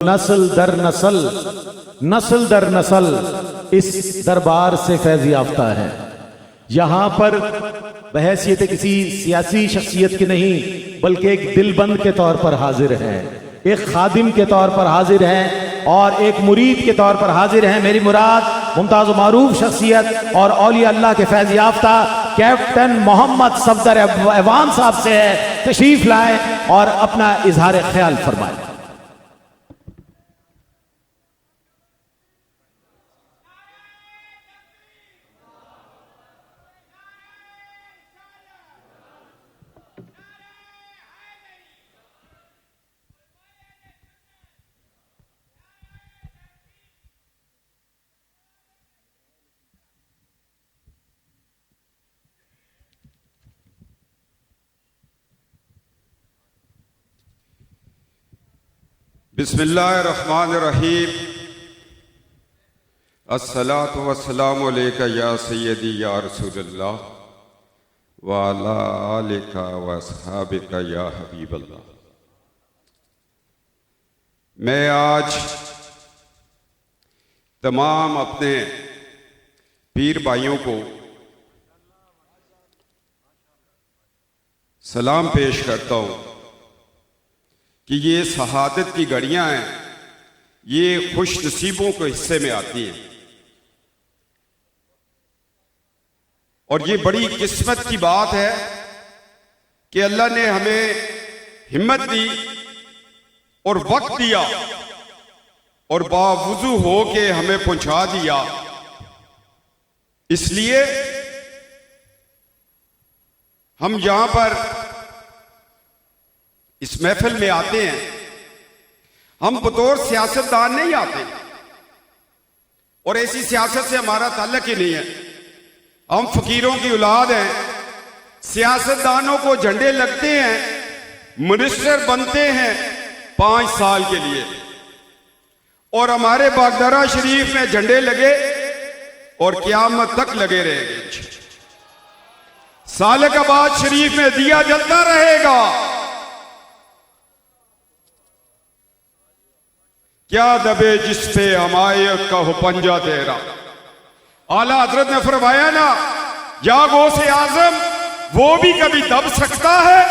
नस्ल दर नस्ल इस दरबार से फैज़ याफ्ता है। यहाँ पर बहैसियत किसी सियासी शख्सियत की नहीं बल्कि एक दिलबंद के तौर पर हाजिर है, एक खादिम के तौर पर हाजिर है और एक मुरीद के तौर पर हाजिर है। मेरी मुराद मुमताज़ व मारूफ शख्सियत और औलिया अल्लाह के फैज़ याफ्ता कैप्टन मोहम्मद सफदर ऐवान साहब से है। तशरीफ लाए और अपना इजहार ख्याल फरमाए। बिस्मिल्लाहिर्रहमानिर्रहीम। अस्सलातु वस्सलामु अलैका या सय्यदी या रसूलल्लाह व अला आलिका व अस्हाबिका या हबीबल्लाह। मैं आज तमाम अपने पीर भाइयों को सलाम पेश करता हूँ कि ये शहादत की घड़ियां हैं, ये खुश नसीबों के हिस्से में आती हैं और ये बड़ी किस्मत की बात है कि अल्लाह ने हमें हिम्मत दी और वक्त दिया और बावजू हो के हमें पहुंचा दिया। इसलिए हम यहां पर इस महफिल में आते हैं। हम बतौर सियासतदान नहीं आते और ऐसी सियासत से हमारा ताल्लुक ही नहीं है। हम फकीरों की औलाद हैं। सियासतदानों को झंडे लगते हैं, मिनिस्टर बनते हैं 5 साल के लिए और हमारे बागदरा शरीफ में झंडे लगे और क़यामत तक लगे रहेंगे। सालकाबाद शरीफ में दिया जलता रहेगा। क्या दबे जिस पे हमायत का हो पंजा तेरा। आला हजरत ने फरमाया ना, जागो से आजम वो भी कभी दब सकता है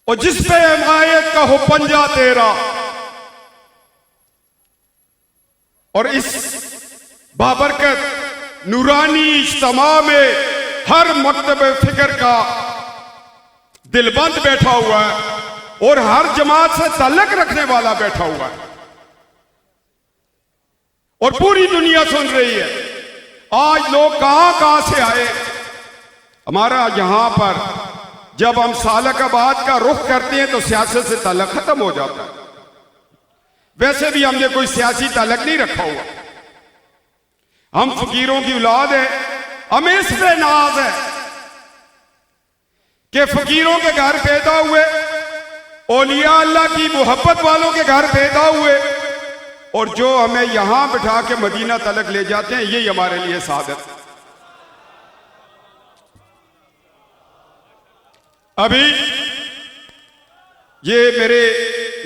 और जिस पे हमायत का हो पंजा तेरा। और इस बाबरकत नूरानी इज्तिमा में हर मकतब फिक्र का दिलबंद बैठा हुआ है और हर जमात से ताल्लुक रखने वाला बैठा हुआ है और पूरी दुनिया सुन रही है। आज लोग कहां से आए। हमारा यहां पर जब हम सालकाबाद का रुख करते हैं तो सियासत से ताल्लुक खत्म हो जाता है। वैसे भी हमने कोई सियासी ताल्लुक नहीं रखा हुआ। हम फकीरों की औलाद है। हमें इस पे नाज है कि फकीरों के घर पैदा हुए, औलिया अल्लाह की मोहब्बत वालों के घर पैदा हुए और जो हमें यहां बिठा के मदीना तलक ले जाते हैं, यही हमारे लिए सादत। अभी ये मेरे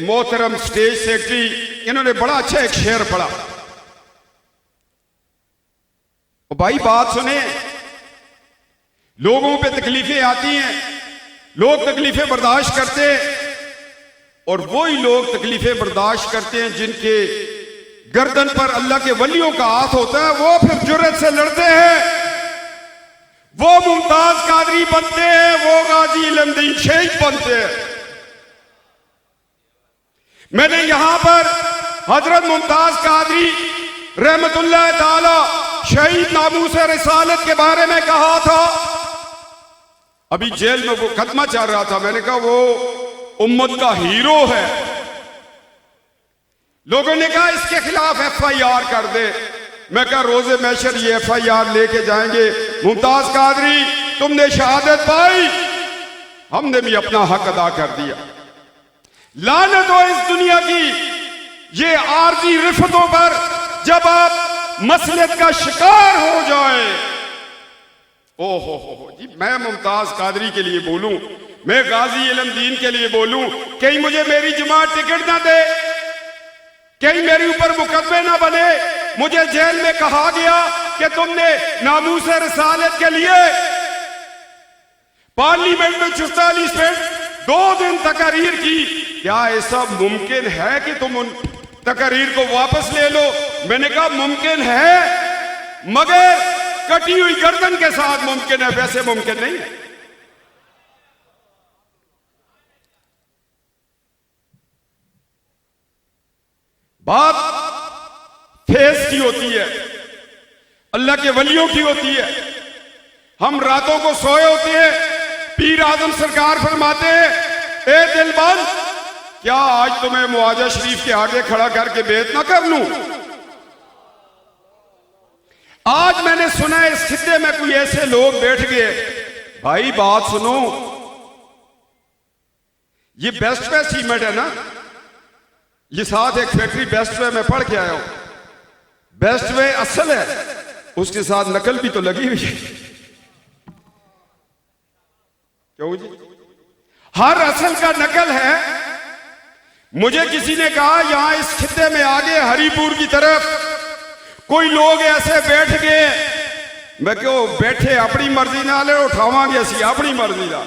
मोहतरम स्टेज सेक्रेटरी, इन्होंने बड़ा अच्छा एक शेर पढ़ा। भाई बात सुने, लोगों पे तकलीफें आती हैं, लोग तकलीफें बर्दाश्त करते हैं और वही लोग तकलीफें बर्दाश्त करते हैं जिनके गर्दन पर अल्लाह के वलियों का हाथ होता है। वो फिर जुर्रत से लड़ते हैं, वो मुमताज कादरी बनते हैं, वो गाजी इल्मदीन शहीद बनते हैं। मैंने यहां पर हजरत मुमताज कादरी रहमतुल्लाह ताला शहीद नामूस रिसालत के बारे में कहा था। अभी जेल में वो खत्मा चल रहा था। मैंने कहा वो उम्मत का हीरो है। लोगों ने कहा इसके खिलाफ FIR कर दे। मैं कहा रोजे मैशर ये FIR लेके जाएंगे। मुमताज कादरी तुमने शहादत पाई, हमने भी अपना हक अदा कर दिया। लानत हो इस दुनिया की ये आरजी रिफतों पर जब आप मसलत का शिकार हो जाए। ओ हो जी, मैं मुमताज कादरी के लिए बोलूं, मैं गाजी इल्म दीन के लिए बोलूं, कहीं मुझे मेरी जमात टिकट ना दे, कहीं मेरे ऊपर मुकदमे ना बने, मुझे जेल में कहा गया कि तुमने नामूस रसालत के लिए पार्लियामेंट में 44 मिनट 2 दिन तकरीर की। क्या ऐसा मुमकिन है कि तुम उन तकरीर को वापस ले लो? मैंने कहा मुमकिन है, मगर कटी हुई गर्दन के साथ मुमकिन है, वैसे मुमकिन नहीं है। बात फेस की होती है, अल्लाह के वलियों की होती है। हम रातों को सोए होते हैं, पीर आजम सरकार फरमाते हैं, ए दिलबंद, क्या आज तुम्हें मुआजा शरीफ के आगे खड़ा करके बेत ना कर लूं? आज मैंने सुना है इस खित्ते में कोई ऐसे लोग बैठ गए, भाई बात सुनो, ये बेस्ट वे सीमेंट है ना, ये साथ एक फैक्ट्री बेस्ट वे में पढ़ के आया हूं, बेस्ट वे असल है, उसके साथ नकल भी तो लगी हुई है। क्यों जी? हर असल का नकल है। मुझे किसी ने कहा यहां इस खित्ते में आगे हरिपुर की तरफ कोई लोग ऐसे बैठ गए, मैं क्यों बैठे, अपनी मर्जी नाल उठावांगे, असी अपनी मर्जी का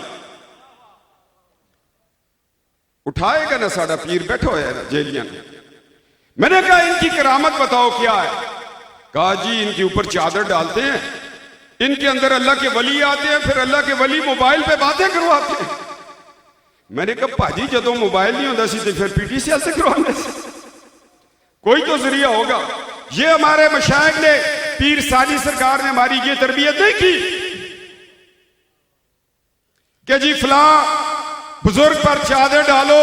उठाएगा ना, साडा पीर बैठा हुआ है ना जेलियां में। मैंने कहा इनकी करामत बताओ क्या है? कहा जी इनके ऊपर चादर डालते हैं, इनके अंदर अल्लाह के वली आते हैं, फिर अल्लाह के वली मोबाइल पे बातें करवाते हैं। मैंने कहा भाजी जदों मोबाइल नहीं होता सी तो फिर पीटीसीएल से करवाने से कोई तो जरिया होगा। ये हमारे मशाइख ने, पीर सानी सरकार ने हमारी ये तरबियत नहीं की कि जी फलां बुजुर्ग पर चादर डालो,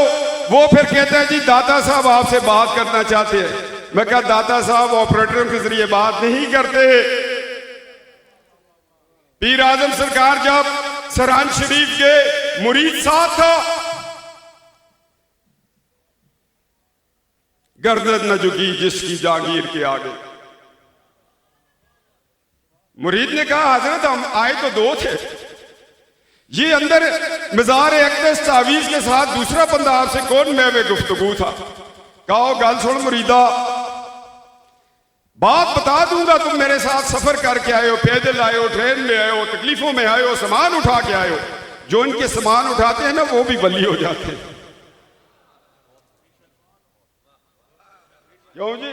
वो फिर कहता है जी दाता साहब आपसे बात करना चाहते हैं। मैं कहा दाता साहब ऑपरेटरों के जरिए बात नहीं करते। पीर आजम सरकार जब सरहान शरीफ के मुरीद साथ था, गर्दन न झुकी जिसकी जागीर के आगे। मुरीद ने कहा हजरत हम आए तो 2 थे, ये अंदर मजार अक़दस तावीज के साथ दूसरा बंदा आपसे कौन महवे गुफ्तगू था? कहो गल सुन मुरीदा, बात बता दूंगा, तुम मेरे साथ सफर करके आए हो, पैदल आए हो, ट्रेन में आए हो, तकलीफों में आए हो, सामान उठा के आए हो। जो इनके सामान उठाते हैं ना वो भी वली हो जाते हैं। क्यों जी?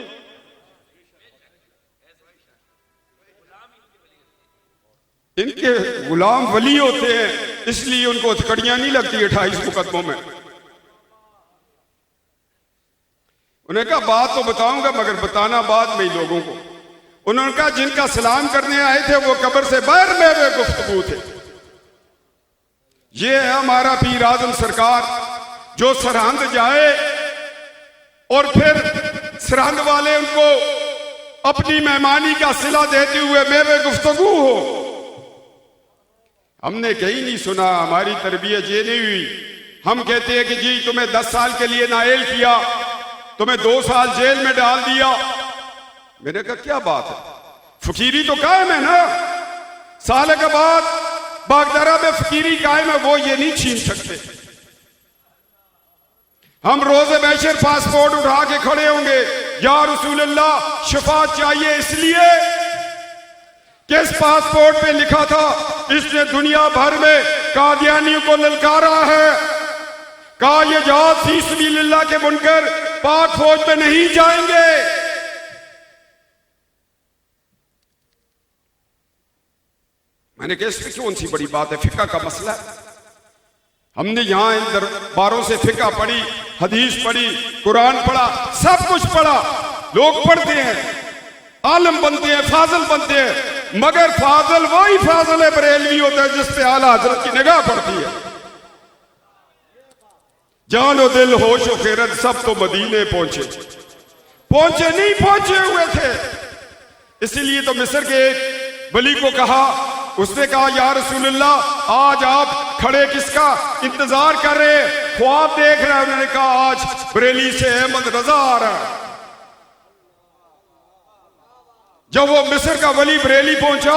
इनके गुलाम वली होते हैं, इसलिए उनको हथकड़ियां नहीं लगती 28 मुकदमों में। उन्हें कहा बात तो बताऊंगा मगर बताना बाद में ही लोगों को। उन्होंने कहा जिनका सलाम करने आए थे वो कब्र से बाहर में वे गुफ्तगू थे। ये है हमारा पीर आजम सरकार, जो सरहंद जाए और फिर सरहंद वाले उनको अपनी मेहमानी का सिला देते हुए मेवे गुफ्तगू हो। हमने कहीं नहीं सुना, हमारी तरबियत ये नहीं हुई। हम कहते हैं कि जी तुम्हें 10 साल के लिए नाइल किया, तुम्हें 2 साल जेल में डाल दिया। मैंने कहा क्या बात है, फकीरी तो कायम है ना, साल के बाद बागदारा में फकीरी कायम है, वो ये नहीं छीन सकते। हम रोजे बैशर पासपोर्ट उठा के खड़े होंगे, या रसूलल्लाह शफात चाहिए, इसलिए किस पासपोर्ट पे लिखा था इसने दुनिया भर में कादियानियों को ललकारा है, कहा ये जहाज फी सबिलिल्लाह के बुनकर पाक फौज में नहीं जाएंगे। मैंने कहा इसमें कौन सी बड़ी बात है, फिका का मसला है। हमने यहां इन दरबारों से फिका पढ़ी, हदीस पढ़ी, कुरान पढ़ा, सब कुछ पढ़ा। लोग पढ़ते हैं, आलम बनते हैं, फाजल बनते हैं, मगर फाजल वही फाजल है बरेलवी होता है जिस पे आला हजरत की निगाह पड़ती है। जानो दिल होश और खैरत सब तो मदीने पहुंचे नहीं पहुंचे हुए थे। इसीलिए तो मिस्र के एक वली को कहा, उसने कहा या रसूलल्लाह आज आप खड़े किसका इंतजार कर रहे हैं, ख्वाब देख रहे हैं? उन्होंने कहा आज बरेली से अहमद रजा आ रहा है। जब वो मिस्र का वली बरेली पहुंचा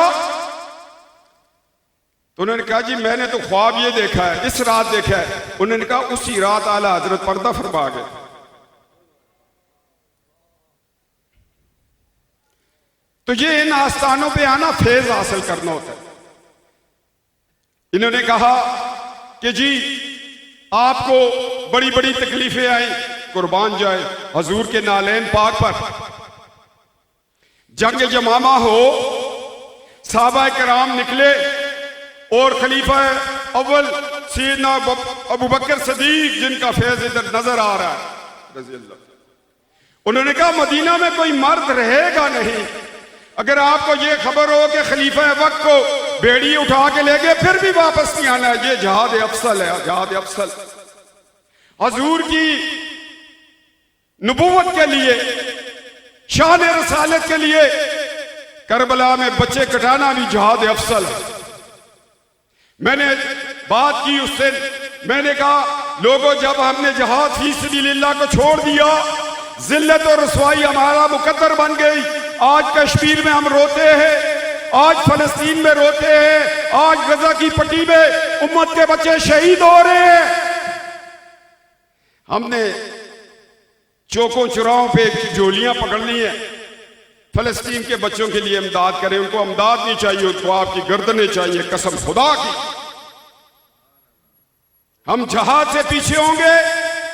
तो उन्होंने कहा जी मैंने तो ख्वाब ये देखा है, इस रात देखा है। उन्होंने कहा उसी रात आला हजरत पर्दा फरमा गए। तो ये इन आस्थानों पे आना फैज हासिल करना होता है। इन्होंने कहा कि जी आपको बड़ी बड़ी तकलीफें आई, कुर्बान जाए हजूर के नालैन पाक पर जंग जमामा हो, साहबा कराम निकले और खलीफा अव्वल सैयदना अबू बकर सदीक जिनका फैज इधर नजर आ रहा है रज़ी अल्लाह, उन्होंने कहा मदीना में कोई मर्द रहेगा नहीं, अगर आपको ये खबर हो कि खलीफा वक्त को बेड़ी उठा के ले गए फिर भी वापस नहीं आना है, ये जहाद अफसल है, जहाद अफसल। हजूर की नबूवत के लिए, शान रसालत के लिए करबला में बच्चे कटाना भी जहाद अफसल है। मैंने बात की उस दिन, मैंने कहा लोगों जब हमने जहाद फी सबिलिल्लाह को छोड़ दिया, जिल्लत और रसवाई हमारा मुकद्दर बन गई। आज कश्मीर में हम रोते हैं, आज फलस्तीन में रोते हैं, आज गजा की पट्टी में उम्मत के बच्चे शहीद हो रहे हैं। हमने चौकों चुराहों पे झोलियां पकड़ ली हैं, फलस्तीन के बच्चों के लिए इमदाद करें, उनको इमदाद नहीं चाहिए, उनको आपकी गर्दनें चाहिए, कसम खुदा की। हम जहाज से पीछे होंगे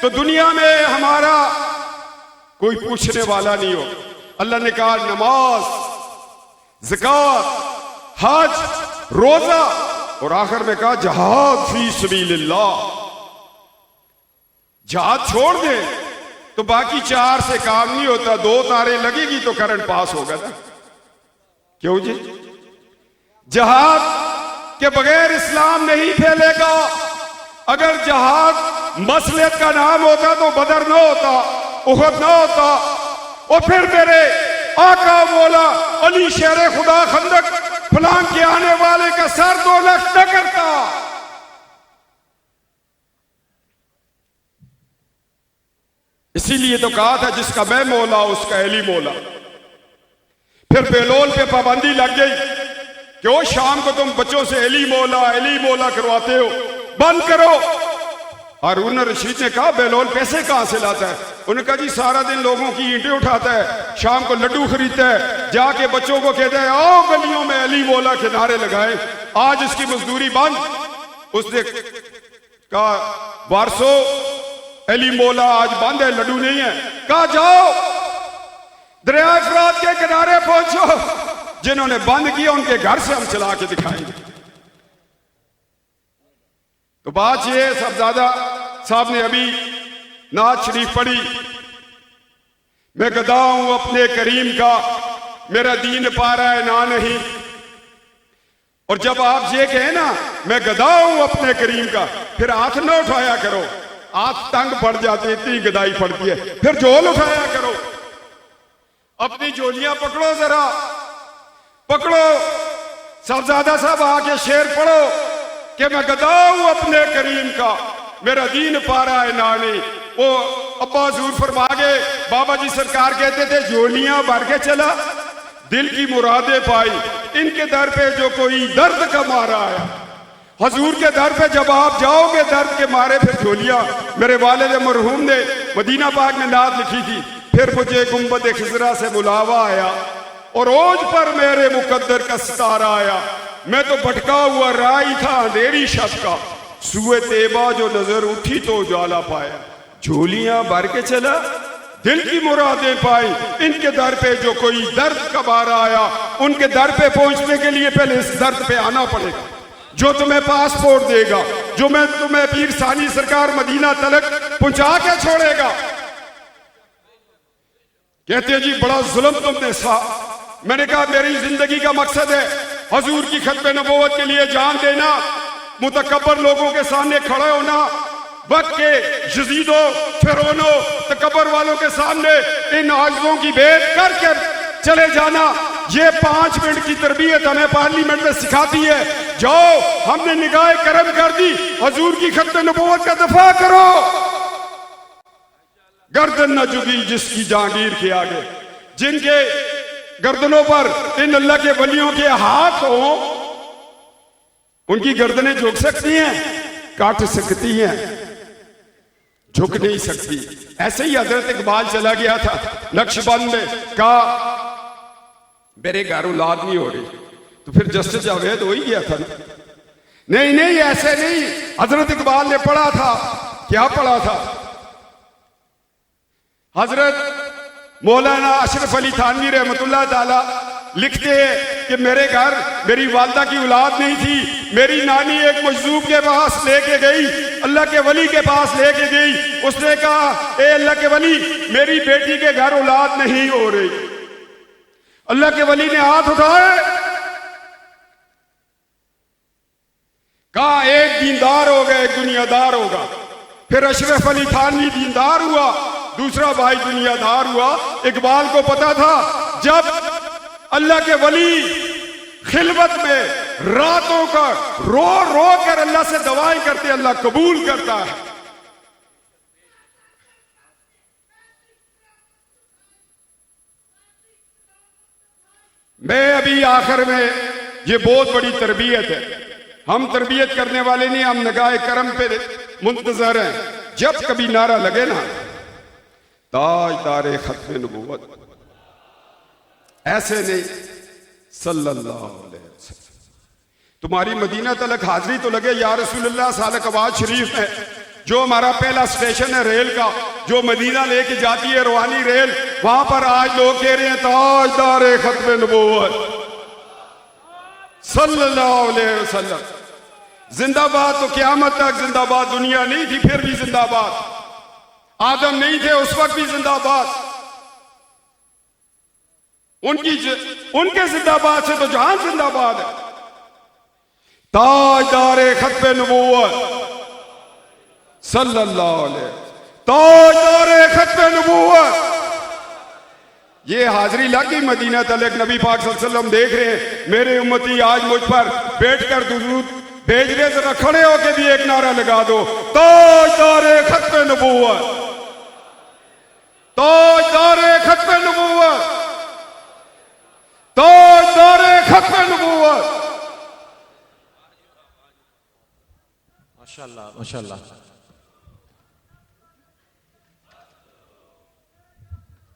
तो दुनिया में हमारा कोई पूछने वाला नहीं हो। अल्लाह ने कहा नमाज, ज़कात, हज, रोजा और आखिर में कहा जहाद फी सबीलिल्लाह। जहाज छोड़ दे तो बाकी चार से काम नहीं होता, दो तारे लगेगी तो करंट पास होगा ना, क्यों जी? जहाद के बगैर इस्लाम नहीं फैलेगा। अगर जहाद मसलहत का नाम होता तो बदर ना होता, उहद ना होता, और फिर मेरे आका मौला अली शेर खुदा खंदक फलां के आने वाले का सर 2 लाख न करता। इसीलिए तो कहा था जिसका मैं मौला उसका अली मौला। फिर बेलोल पे पाबंदी लग गई कि वो शाम को तुम बच्चों से अली मौला करवाते हो, बंद करो। हारून रशीद ने कहा बेलोल पैसे कहां से लाता है? उन्होंने कहा जी सारा दिन लोगों की ईंटें उठाता है, शाम को लड्डू खरीदता है, जाके बच्चों को कहता है आओ गलियों में अली मौला के नारे लगाए, आज इसकी मजदूरी बंद। उसने कहा वारसो अली मौला आज बंद है, लड्डू नहीं है। कहा जाओ दरिया फरात के किनारे पहुंचो, जिन्होंने बंद किया उनके घर से हम चला के दिखाएंगे। तो बात यह साहबजादा साहब ने अभी नात शरीफ पढ़ी, मैं गदा हूं अपने करीम का, मेरा दीन पा रहा है ना नहीं। और जब आप ये कहें ना मैं गदा हूं अपने करीम का, फिर हाथ न उठाया करो, हाथ तंग पड़ जाते, इतनी गदाई पड़ती है, फिर झोल उठाया करो। अपनी झोलियां पकड़ो, जरा पकड़ो। साहबजादा साहब आके शेर पढ़ो कि मैं गदा हूं अपने करीम का, मेरा दीन पा रहा है ना नहीं। वो अब्बा हजूर फरमा गए, बाबा जी सरकार कहते थे झोलियां भर के चला, दिल की मुरादें पाई, इनके दर पे जो कोई दर्द का मारा आया। हजूर के दर पे जब आप जाओगे दर्द के मारे, फिर झोलियां। मेरे वालिद मरहूम ने मदीना पाक में नात लिखी थी, फिर मुझे गुंबद खिजरा से बुलावा आया और ओज पर मेरे मुकद्दर का सितारा आया। मैं तो भटका हुआ राही था अंधेरी शब का, सुए तेबा जो नजर उठी तो उजाला पाया। झोलियां भर के चला, दिल की मुरादें पाई, इनके दर पे जो कोई दर्द का बारा आया। उनके दर पे पहुंचने के लिए पहले इस दर्द पे आना पड़ेगा, जो तुम्हें पासपोर्ट देगा, जो मैं तुम्हें पीर सानी सरकार मदीना तलक पहुंचा के छोड़ेगा। कहते हैं जी बड़ा जुल्म तुमने सा। मैंने कहा मेरी जिंदगी का मकसद है हजूर की खत्म नबूवत के लिए जान देना, मुतकब्बर लोगों के सामने खड़े होना, वक्त के यजीदों फिरौनों तकब्बर वालों के सामने इन आजिज़ों की भेंट करके चले जाना। ये 5 मिनट की तरबियत हमें पार्लियामेंट में सिखाती है। जाओ, हमने निगाह करम कर दी, हजूर की खत्म नबूवत का दफा करो। गर्दन न झुकी जिसकी जहांगीर के आगे, जिनके गर्दनों पर इन अल्लाह के वलियों के हाथ हो, उनकी गर्दनें झुक सकती हैं, काट सकती हैं, झुक नहीं सकती। ऐसे ही हजरत इकबाल चला गया था नक्शबंद में, कहा मेरे घर औलाद नहीं हो रही, तो फिर जस्टिस जावेद हो ही गया था ना। नहीं नहीं, ऐसे नहीं। हजरत इकबाल ने पढ़ा था, क्या पढ़ा था? हजरत मौलाना अशरफ अली थानवी रहमतुल्लाह ताला लिखते हैं कि मेरे घर मेरी वालदा की औलाद नहीं थी, मेरी नानी एक मजदूब के पास लेके गई, अल्लाह के वली के पास लेके गई। उसने कहा ए अल्लाह के वली, मेरी बेटी के घर औलाद नहीं हो रही। अल्लाह के वली ने हाथ उठाए, कहा एक दीनदार होगा एक दुनियादार होगा। फिर अशरफ अली थानवी दीनदार हुआ, दूसरा भाई दुनियादार हुआ। इकबाल को पता था जब अल्लाह के वली खिलवत में रातों का रो रो कर अल्लाह से दुआएं करते, अल्लाह कबूल करता है। मैं अभी आखिर में, ये बहुत बड़ी तरबियत है, हम तरबियत करने वाले नहीं, हम निगाह करम पे मुंतजर हैं। जब कभी नारा लगे ना ताजदार खत्म नबूवत, ऐसे नहीं, सल्लल्लाहु अलैहि वसल्लम, तुम्हारी मदीना तलक हाजिरी तो लगे या रसूलुल्लाह सालकबाद शरीफ में, जो हमारा पहला स्टेशन है रेल का, जो मदीना लेके जाती है रूहानी रेल, वहां पर आज लोग कह रहे हैं ताजदार खत्म नबूवत सल्लल्लाहु अलैहि वसल्लम जिंदाबाद। तो क़यामत तक जिंदाबाद, दुनिया नहीं थी फिर भी जिंदाबाद, आदम नहीं थे उस वक्त भी जिंदाबाद। उनके जिंदाबाद से तो जहां जिंदाबाद है। ताजदार खत्म नबूवत सल्लल्लाहु अलैहि, ताजदार खत्म नबूवत। ये हाजिरी लग गई मदीना तलक, नबी पाक सल्लल्लाहु अलैहि वसल्लम देख रहे हैं मेरे उम्मती आज मुझ पर बैठकर दुरूद भेज रहे, जरा खड़े होके भी एक नारा लगा दो, ताजदार खत्म नबूवत, ताजदार खत्म नबूवत, ताजदार खत्म नबूवत। माशाअल्लाह माशाअल्लाह।